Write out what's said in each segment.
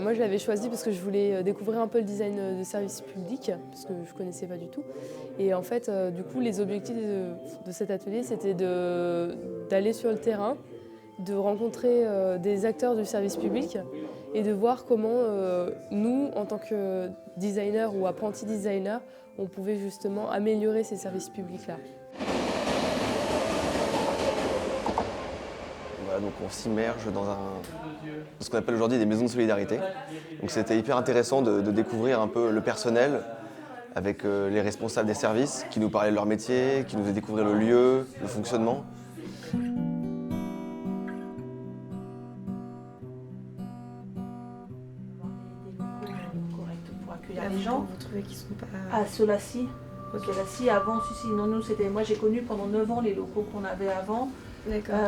Moi, je l'avais choisi parce que je voulais découvrir un peu le design de service public, parce que je ne connaissais pas du tout. Et en fait, du coup, les objectifs de cet atelier, c'était d'aller sur le terrain, de rencontrer des acteurs du service public et de voir comment nous, en tant que designers ou apprentis designers, on pouvait justement améliorer ces services publics-là. Voilà, donc on s'immerge dans ce qu'on appelle aujourd'hui des maisons de solidarité. Donc c'était hyper intéressant de découvrir un peu le personnel avec les responsables des services qui nous parlaient de leur métier, qui nous faisaient découvrir le lieu, le fonctionnement. Correct pour accueillir les gens. Vous trouvez qu'ils sont pas... Ah, ceux-là, si. Ceux-là, si. Avant, si. Non, nous, c'était... Moi, j'ai connu pendant 9 ans les locaux qu'on avait avant. D'accord.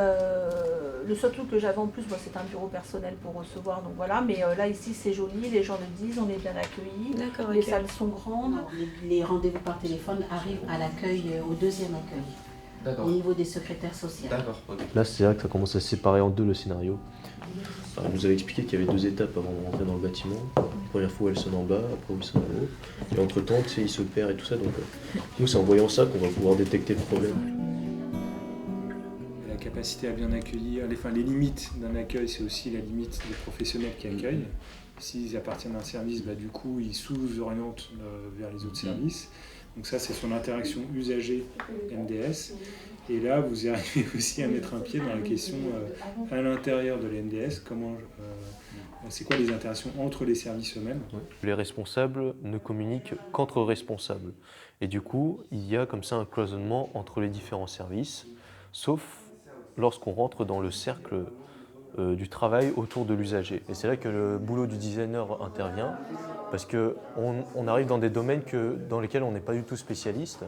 Le seul truc que j'avais en plus, moi, c'est un bureau personnel pour recevoir. Donc voilà. Mais là, ici, c'est joli. Les gens le disent. On est bien accueillis. D'accord, Les ok. salles sont grandes. Les rendez-vous par téléphone arrivent à l'accueil, au deuxième accueil, au niveau des secrétaires sociaux. D'accord. Là, c'est vrai que ça commence à se séparer en deux le scénario. Alors, on nous avait expliqué qu'il y avait 2 étapes avant de rentrer dans le bâtiment. La première fois, elle sonne en bas, après, elle sonne en haut. Et entre-temps, tu sais, il se perd et tout ça. Donc, nous, c'est en voyant ça qu'on va pouvoir détecter le problème. La capacité à bien accueillir, les limites d'un accueil, c'est aussi la limite des professionnels qui accueillent. S'ils appartiennent à un service, du coup, ils sous-orientent vers les autres services. Donc ça, c'est son interaction usager-MDS. Et là, vous arrivez aussi à mettre un pied dans la question à l'intérieur de l'MDS, c'est quoi les interactions entre les services eux-mêmes. Les responsables ne communiquent qu'entre responsables. Et du coup, il y a comme ça un cloisonnement entre les différents services, sauf lorsqu'on rentre dans le cercle du travail autour de l'usager. Et c'est là que le boulot du designer intervient, parce qu'on arrive dans des domaines dans lesquels on n'est pas du tout spécialiste,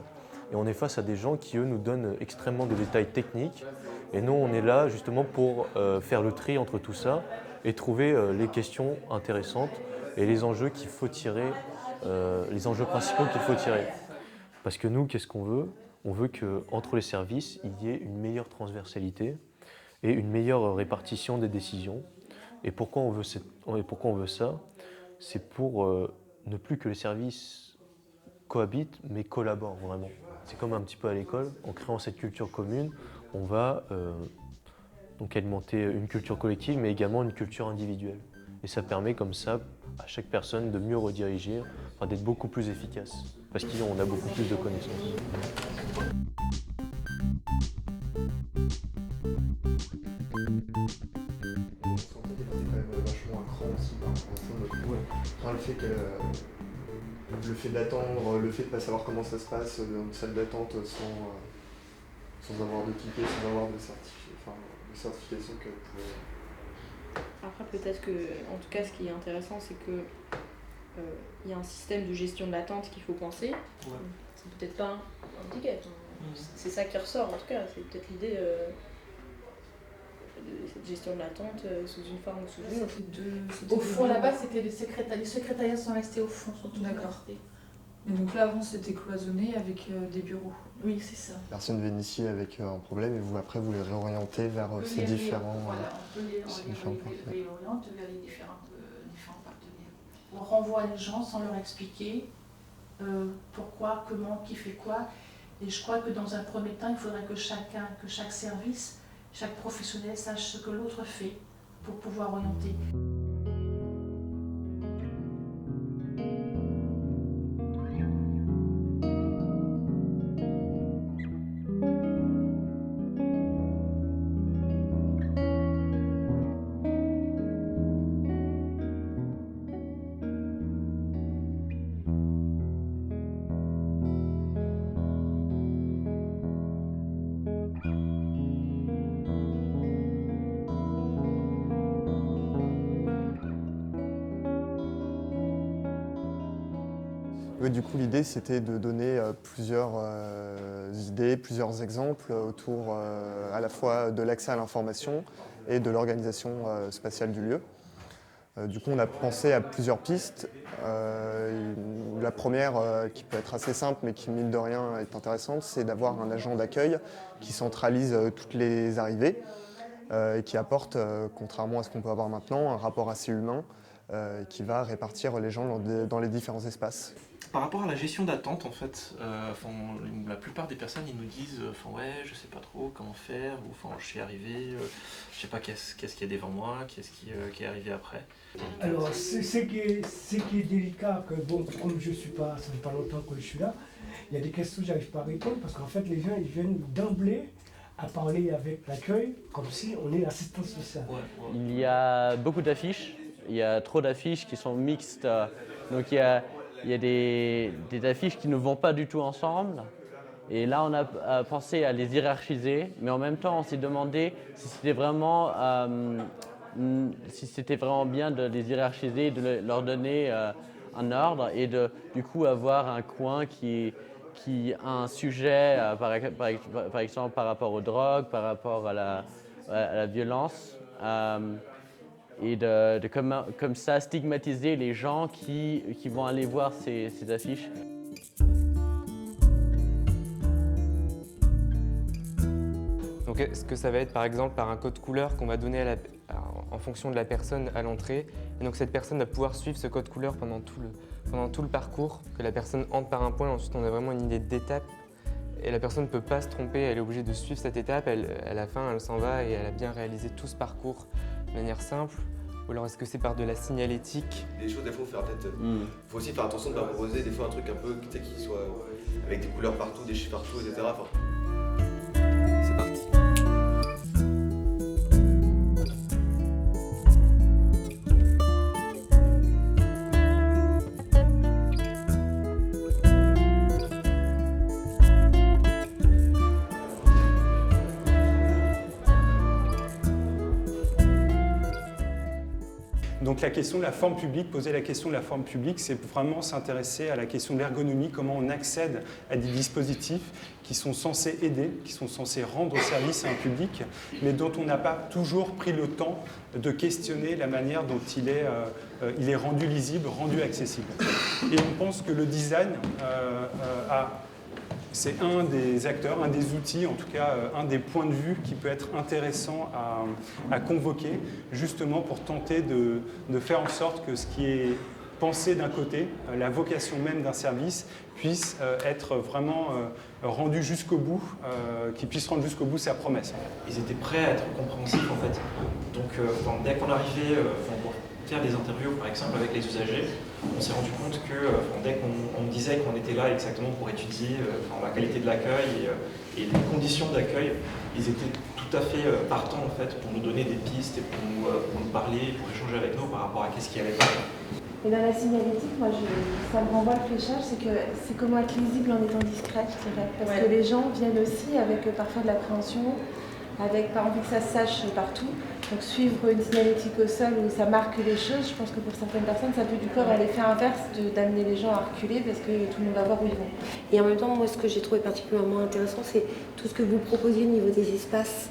et on est face à des gens qui, eux, nous donnent extrêmement de détails techniques, et nous, on est là justement pour faire le tri entre tout ça, et trouver les questions intéressantes, et les enjeux qu'il faut tirer, les enjeux principaux qu'il faut tirer. Parce que nous, qu'est-ce qu'on veut ? On veut qu'entre les services, il y ait une meilleure transversalité, et une meilleure répartition des décisions. Et pourquoi on veut ça ? C'est pour ne plus que les services cohabitent, mais collaborent vraiment. C'est comme un petit peu à l'école, en créant cette culture commune, on va donc alimenter une culture collective, mais également une culture individuelle. Et ça permet comme ça à chaque personne de mieux rediriger, d'être beaucoup plus efficace, parce qu'on a beaucoup plus de connaissances. Le fait d'attendre, le fait de ne pas savoir comment ça se passe dans une salle d'attente sans avoir de ticket, sans avoir de certification que Après, peut-être que, en tout cas, ce qui est intéressant, c'est que il y a un système de gestion de l'attente qu'il faut penser. Ouais. C'est peut-être pas un ticket. C'est ça qui ressort, en tout cas. C'est peut-être l'idée de cette gestion de l'attente sous une forme ou sous une autre. Au fond, là-bas, c'était les secrétariats. Les secrétariats sont restés au fond, sont tous restés. Et donc là, avant, c'était cloisonné avec des bureaux. Oui, c'est ça. Personne vient ici avec un problème et vous, après, vous les réorientez vers ces différents... Voilà, on peut les réorienter vers les différents partenaires. On renvoie les gens sans leur expliquer pourquoi, comment, qui fait quoi. Et je crois que dans un premier temps, il faudrait que chaque service, chaque professionnel sache ce que l'autre fait pour pouvoir orienter. Oui, du coup, l'idée, c'était de donner plusieurs idées, plusieurs exemples autour à la fois de l'accès à l'information et de l'organisation spatiale du lieu. Du coup, on a pensé à plusieurs pistes. La première, qui peut être assez simple, mais qui, mine de rien, est intéressante, c'est d'avoir un agent d'accueil qui centralise toutes les arrivées et qui apporte, contrairement à ce qu'on peut avoir maintenant, un rapport assez humain qui va répartir les gens dans les différents espaces. Par rapport à la gestion d'attente, en fait, la plupart des personnes ils nous disent ouais, je sais pas trop comment faire, ou je suis arrivé, je sais pas qu'est-ce qu'il y a devant moi, qu'est-ce qui est arrivé après. Alors, ce qui est délicat, que bon, comme je suis pas, ça fait pas longtemps que je suis là, il y a des questions que j'arrive pas à répondre parce qu'en fait les gens ils viennent d'emblée à parler avec l'accueil comme si on est l'assistance sociale. Il y a beaucoup d'affiches, il y a trop d'affiches qui sont mixtes, donc il y a des affiches qui ne vont pas du tout ensemble. Et là, on a pensé à les hiérarchiser, mais en même temps, on s'est demandé si c'était vraiment bien de les hiérarchiser, de leur donner un ordre et du coup avoir un coin qui a un sujet, par exemple par rapport aux drogues, par rapport à la violence. Et comme ça stigmatiser les gens qui vont aller voir ces affiches. Donc est-ce que ça va être par exemple par un code couleur qu'on va donner en fonction de la personne à l'entrée, et donc cette personne va pouvoir suivre ce code couleur pendant tout le parcours, que la personne entre par un point, ensuite on a vraiment une idée d'étape et la personne ne peut pas se tromper, elle est obligée de suivre cette étape, à la fin elle s'en va et elle a bien réalisé tout ce parcours de manière simple. Ou alors est-ce que c'est par de la signalétique? Des choses, des fois, faut faire peut-être. Faut aussi faire attention de ne pas proposer des fois un truc un peu qui soit avec des couleurs partout, des chiffres partout, etc. C'est parti. Donc la question de la forme publique, poser la question de la forme publique, c'est vraiment s'intéresser à la question de l'ergonomie, comment on accède à des dispositifs qui sont censés aider, qui sont censés rendre service à un public, mais dont on n'a pas toujours pris le temps de questionner la manière dont il est rendu lisible, rendu accessible. Et on pense que le design c'est un des acteurs, un des outils, en tout cas un des points de vue qui peut être intéressant à convoquer, justement pour tenter de faire en sorte que ce qui est pensé d'un côté, la vocation même d'un service, puisse être vraiment rendu jusqu'au bout, qu'il puisse rendre jusqu'au bout sa promesse. Ils étaient prêts à être compréhensifs en fait. Donc dès qu'on arrivait pour faire des interviews par exemple avec les usagers, on s'est rendu compte que dès qu'on disait qu'on était là exactement pour étudier la qualité de l'accueil et les conditions d'accueil, ils étaient tout à fait partants en fait pour nous donner des pistes et pour nous parler, pour échanger avec nous par rapport à qu'est-ce qui allait pas. Et dans la signalétique, moi, ça me renvoie le fléchage, c'est que c'est comment être lisible en étant discret, je dirais. Parce que les gens viennent aussi avec parfois de l'appréhension, avec pas envie que ça se sache partout. Donc suivre une signalétique au sol où ça marque les choses, je pense que pour certaines personnes, ça peut du coup avoir l'effet inverse d'amener les gens à reculer parce que tout le monde va voir où ils vont. Et en même temps, moi, ce que j'ai trouvé particulièrement intéressant, c'est tout ce que vous proposiez au niveau des espaces.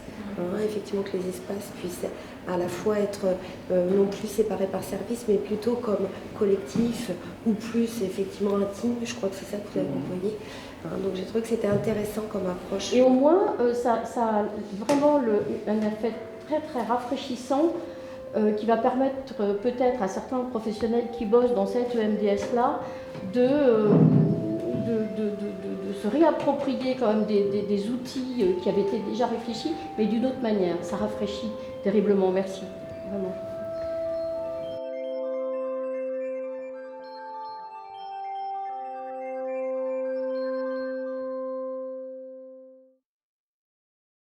Effectivement, que les espaces puissent à la fois être non plus séparés par service, mais plutôt comme collectif ou plus effectivement intime. Je crois que c'est ça que vous avez employé. Donc j'ai trouvé que c'était intéressant comme approche. Et au moins, ça a vraiment un effet très très rafraîchissant qui va permettre peut-être à certains professionnels qui bossent dans cette EMDS-là de se réapproprier quand même des outils qui avaient été déjà réfléchis, mais d'une autre manière. Ça rafraîchit terriblement. Merci, vraiment.